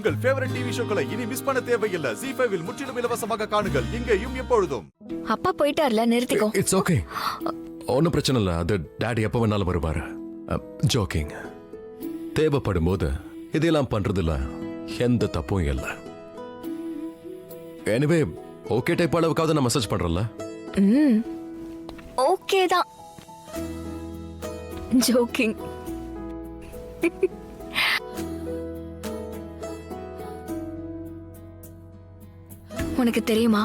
உங்கள் favourite TV ஷோக்களை இனி miss பண்ண தேவையில்லை. ZEE5 இல் முற்றிலும் இலவசமாக காணுங்கள். இங்கேயும் எப்பொழுதும். அப்பா போயிட்டார்ல, நிறுத்திக்கோ. இட்ஸ் ஓகே, ஒன்றும் பிரச்சனை இல்லை. அது டாடி எப்போ வேணாலும் வருவாரு. ஜோக்கிங். தேவைப்படும் போது இதெல்லாம் பண்றதுல எந்த தப்பும் இல்லை. எனிவே ஓகே டைப் அளவுக்காவது நான் மெசேஜ் பண்றேன்ல. ஓகே தான். ஜோக்கிங். உனக்கு தெரியுமா,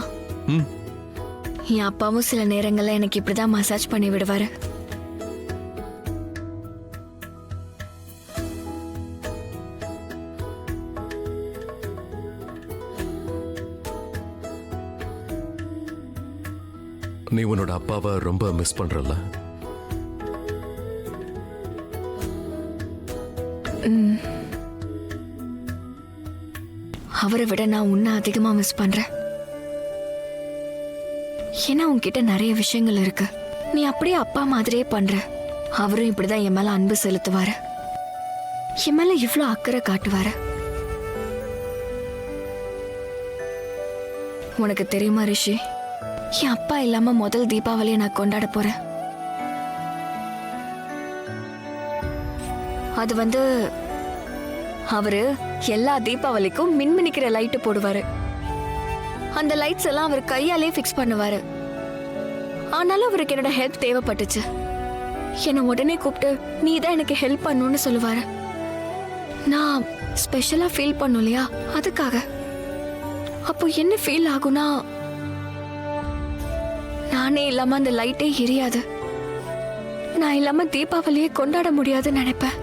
என் அப்பாவும் சில நேரங்கள்ல எனக்கு இப்படிதான் மசாஜ் பண்ணி விடுவாரு. நீ உன்னோட அப்பாவை ரொம்ப மிஸ் பண்றல்ல? அவரை விட நான் உன்னை அதிகமா மிஸ் பண்றேன். ஏன்னா உன்கிட்ட நிறைய விஷயங்கள் இருக்கு. நீ அப்படியே அப்பா மாதிரியே பண்ற. அவரும் இப்படிதான் என் மேல அன்பு செலுத்துவாரு, என் மேல இவ்வளவு அக்கறை காட்டுவாரு. உனக்கு தெரியுமா ரிஷி, என் அப்பா இல்லாம முதல் தீபாவளியை நான் கொண்டாட போறேன். அது அவரு எல்லா தீபாவளிக்கும் மின்மினிக்கிற லைட்டு போடுவாரு. அந்த லைட்ஸ் எல்லாம் அவர் கையாலே ஃபிக்ஸ் பண்ணுவாரு. ஆனாலும் அவருக்கு என்னோட ஹெல்ப் தேவைப்பட்டுச்சு. என்னை உடனே கூப்பிட்டு நீ தான் எனக்கு ஹெல்ப் பண்ணணும்னு சொல்லுவாரு. நான் ஸ்பெஷலா ஃபீல் பண்ணும் இல்லையா, அதுக்காக. அப்போ என்ன ஃபீல் ஆகும்னா, நானே இல்லாம அந்த லைட்டே எரியாது, நான் இல்லாம தீபாவளியே கொண்டாட முடியாதுன்னு நினைப்பேன்.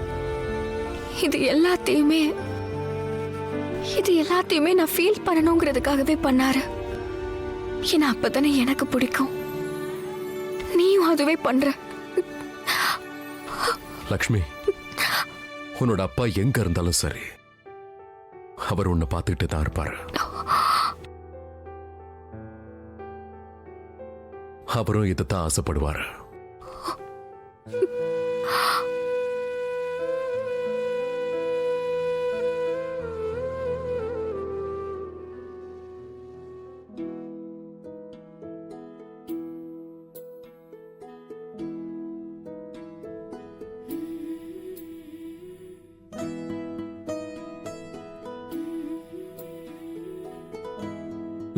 இது எல்லாத்தையுமே நான் ஃபீல் பண்ணணுங்கிறதுக்காகவே பண்ணாரு. ஏன்னா அப்பதானே எனக்கு பிடிக்கும். நீயும் அதுவே பண்ற. லக்ஷ்மி, உன்னோட அப்பா எங்க இருந்தாலும் சரி, அவர் உன்னை பார்த்துக்கிட்டு தான் இருப்பாரு. அவரும் இதைத்தான் ஆசைப்படுவாரு.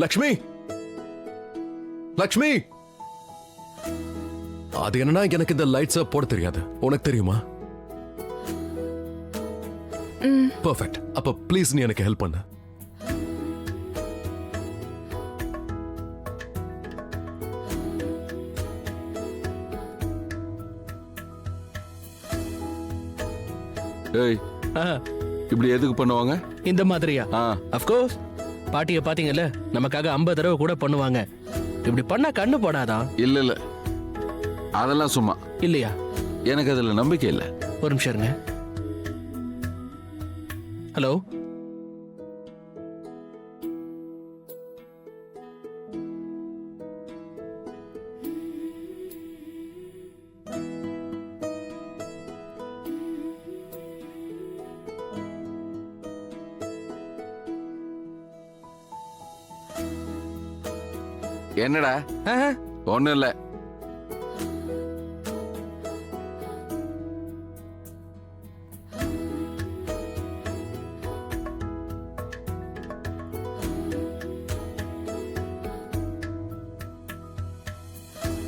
லக்ஷ்மி, லக்ஷ்மி, அது என்னன்னா எனக்கு இந்த லைட்ஸ் போட தெரியாது. உனக்கு தெரியுமா? பெர்ஃபெக்ட். அப்ப ப்ளீஸ் நீ எனக்கு ஹெல்ப் பண்ணு. ஏய், இப்படி எதுக்கு பண்ணுவாங்க? இந்த மாதிரியா? Of course. பாட்டியை பாத்தீங்கல்ல, நமக்காக 50 தடவை கூட பண்ணுவாங்க. இப்படி பண்ணா கண்ணு போடாதான். இல்ல இல்ல, அதெல்லாம் சும்மா. இல்லையா? எனக்கு அதுல நம்பிக்கை இல்ல. ஒரு நிமிஷம் இருங்க. ஹலோ, என்னடா? ஒண்ணும் இல்ல.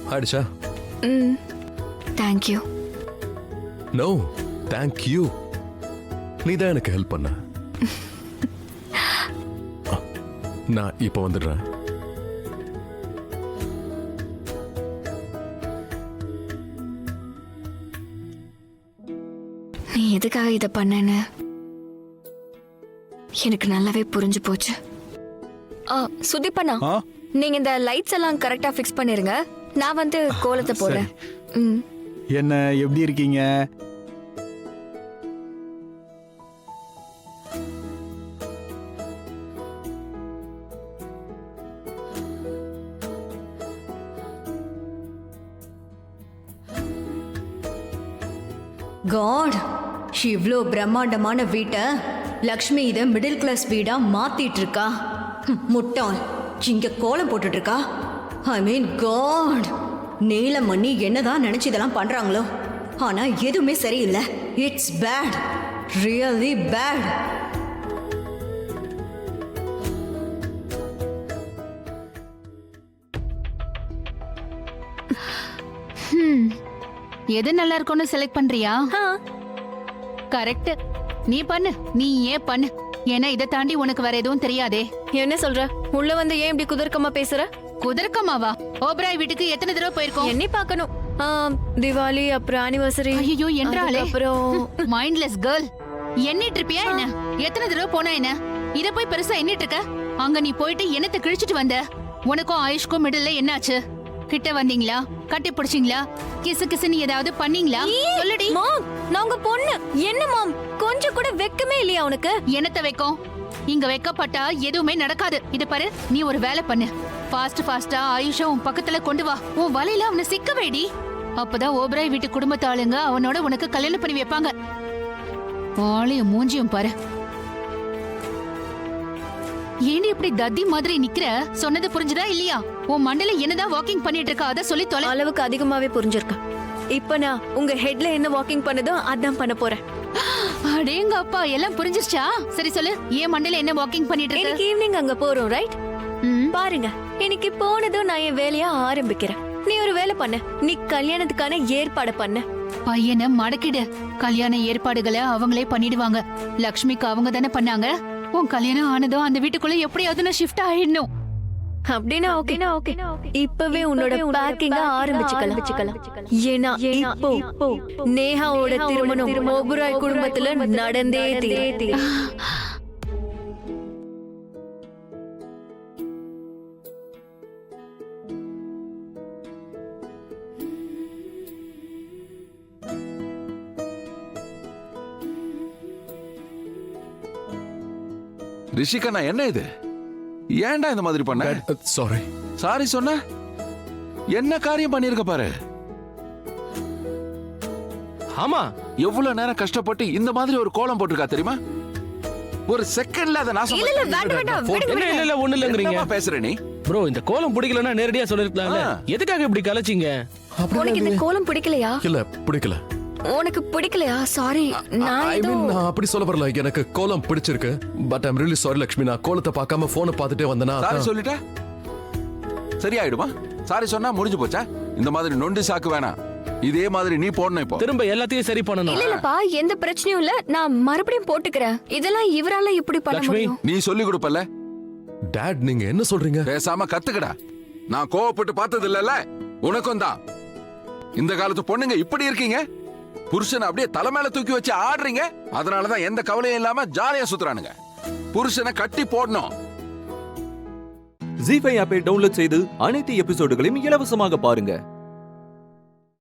ஆயிடுச்சா? தேங்க்யூ. நோ தேங்க்யூ, நீ தான் எனக்கு ஹெல்ப் பண்ண. நான் இப்ப வந்துடுறேன். நீ எதுக்காக இதை பண்ணேன்னு எனக்கு நல்லாவே புரிஞ்சு போச்சு. சுதீப்பண்ணா, நீங்க இந்த லைட்ஸ் எல்லாம் கரெக்டா ஃபிக்ஸ் பண்ணிருங்க. நான் கோலத்தை போடுறேன். என்ன, எப்படி இருக்கீங்க? காட், இவ்ளோ பிரம்மாண்டமான வீட்டை லக்ஷ்மி இத மிடில் கிளாஸ் வீடா மாத்திட்டு இருக்கா. முட்டாள் இங்க கோலம் போட்டுட்டு இருக்கா. ஐ மீன் காட், நீலமணி என்னதான் நினைச்சு இதெல்லாம் பண்றாங்களோ, ஆனா எதுவுமே சரியில்லை. It's bad, really bad. எது நல்லா இருக்கும்னு செலக்ட் பண்றியா? கரெக்ட், நீ பண்ணு, நீ ஏன் பண்ணு. ஏன்னா இதை தாண்டி உனக்கு வேற எதுவும் தெரியாதே. என்ன சொல்ற? உள்ள வந்து ஏன் இப்படி குதர்க்கமா பேசுற? குதர்க்கமாவா? ஓபராய் வீட்டுக்கு எத்தனை தடவை போயிருக்கோம்? என்னை பார்க்கணும். திவாலி, அப்புறம் ஆனிவர்சரி. ஐயோ என்றாலே அப்புறம் மைண்ட்லெஸ் கேர்ள். எண்ணிட்டு இருப்பியா என்ன? எத்தனை தடவை போனா என்ன? இத போய் பெருசா எண்ணிட்டு இருக்க? அங்க நீ போயிட்டு என்னத்தை கிழிச்சிட்டு வந்த? உனக்கும் ஆயுஷ்க்கும் மிடில்ல என்னாச்சு? கிட்ட வந்தீங்களா? கட்டி பிடிச்சிங்களா? கிசு கிசுன்னு ஏதாவது பண்ணீங்களா? சொல்லுடி. மாம், நான் உங்க பொண்ணு. என்ன மாம், கொஞ்சம் கூட வெக்கமே இல்லையா உனக்கு? என்னத்த வைக்கும்? இங்க வைக்கப்பட்டா எதுவுமே நடக்காது. இத பாரு, நீ ஒரு வேலை பண்ணு. ஃபாஸ்டா ஆயுஷா உன் பக்கத்துல கொண்டு வா. உன் வலையில அவனை சிக்க வைடி. அப்பதான் ஓபராய் வீட்டு குடும்பத்து ஆளுங்க அவனோட உனக்கு கல்யாணம் பண்ணி வைப்பாங்க. ஆளையும் மூஞ்சியும் பாரு. ஏண்டி இப்படி தத்தி மாதிரி நிக்கிற? சொன்னது புரிஞ்சுதா இல்லையா? உன் மண்டல என்னதான் வாக்கிங் பண்ணிட்டு இருக்க, அத சொல்லி தொலை. அளவுக்கு அதிகமாவே புரிஞ்சிருக்கேன். இப்ப நான் உங்க ஹெட்ல என்ன வாக்கிங் பண்ணதோ அதான் பண்ண போறேன். அடேங்க அப்பா, எல்லாம் புரிஞ்சிருச்சா? சரி சொல்லு, ஏன் மண்டல என்ன வாக்கிங் பண்ணிட்டு இருக்க? இன்னைக்கு ஈவினிங் அங்க போறோம், ரைட்? பாருங்க, இன்னைக்கு போனதும் நான் என் வேலையா ஆரம்பிக்கிறேன். நீ ஒரு வேலை பண்ணு, நீ கல்யாணத்துக்கான ஏற்பாடு பண்ணு. பையனை மடக்கிடு. கல்யாண ஏற்பாடுகளை அவங்களே பண்ணிடுவாங்க. லக்ஷ்மிக்கு அவங்க தானே பண்ணாங்க. உன் கல்யாணம் ஆனதும் அந்த வீட்டுக்குள்ள எப்படியாவது நான் ஷிஃப்ட் ஆயிடணும். அப்படின்னா ஓகே. இப்பவே உன்னோட பேக்கிங்க ஆரம்பிச்சுக்கலாம். ஏன்னா இப்போ நேஹாவோட திருமணம் ஓபராய் குடும்பத்துல நடந்தே தீரும். ரிஷிகண்ணா, என்ன இது? ஏன்டா இந்த மாதிரி பண்ண? சாரி. சாரி சொன்ன? என்ன காரியம் பண்ணிருக்க பாரு. ஆமா, எவ்வளவு நேரம் கஷ்டப்பட்டு இந்த மாதிரி ஒரு கோலம் போட்டிருக்கா தெரியுமா? ஒரு செகண்ட்ல அதை நாசம் இல்ல வேண்டாம், இல்ல ஒண்ணு இல்லங்கறீங்க. என்னமா பேசுற நீ? ப்ரோ, இந்த கோலம் பிடிக்கலன்னா நேரடியா சொல்லிருக்கலாம்ல. எதுக்காக இப்படி கலச்சிங்க? உனக்கு இந்த கோலம் பிடிக்கலையா? இல்ல, பிடிக்கல. உனக்கு பிடிக்கலையா? சாரி, நான் அப்படி சொல்ல வரல. எனக்கு கோலம் பிடிச்சிருக்கு. But I'm really sorry Lakshmi. நான் கோலத்தை பார்க்காம போனை பார்த்துட்டே வந்தேனா. சாரி சொல்லிட்ட சரியாயிடுமா? சாரி சொன்னா முடிஞ்சு போச்சா? இந்த மாதிரி நொண்டி சாக்கு வேணாம். இதே மாதிரி நீ போடணும். இப்போ திரும்ப எல்லாத்தையும் சரி பண்ணணும். இல்லப்பா, எந்த பிரச்சனையும் இல்ல. நான் மறுபடியும் போட்டுக்கிறேன். இதெல்லாம் இவரால இப்படி பண்ண லக்ஷ்மி, முடியும்? நீ சொல்லி கொடுப்பல. டாட், நீங்க என்ன சொல்றீங்க? பேசாம கத்துக்கடா. நான் கோவப்பட்டு பார்த்தது இல்லல. உனக்கும் தான். இந்த காலத்து பொண்ணுங்க இப்படி இருக்கீங்க. புருஷன் அப்படியே தலை மேல தூக்கி வச்சு ஆடுறீங்க. அதனாலதான் எந்த கவலையும் இல்லாம ஜாலியா சுத்துறானுங்க. புருஷனை கட்டி போடணும். ஜீ5 ஆப்பை டவுன்லோட் செய்து அனைத்து எபிசோடுகளையும் இலவசமாக பாருங்க.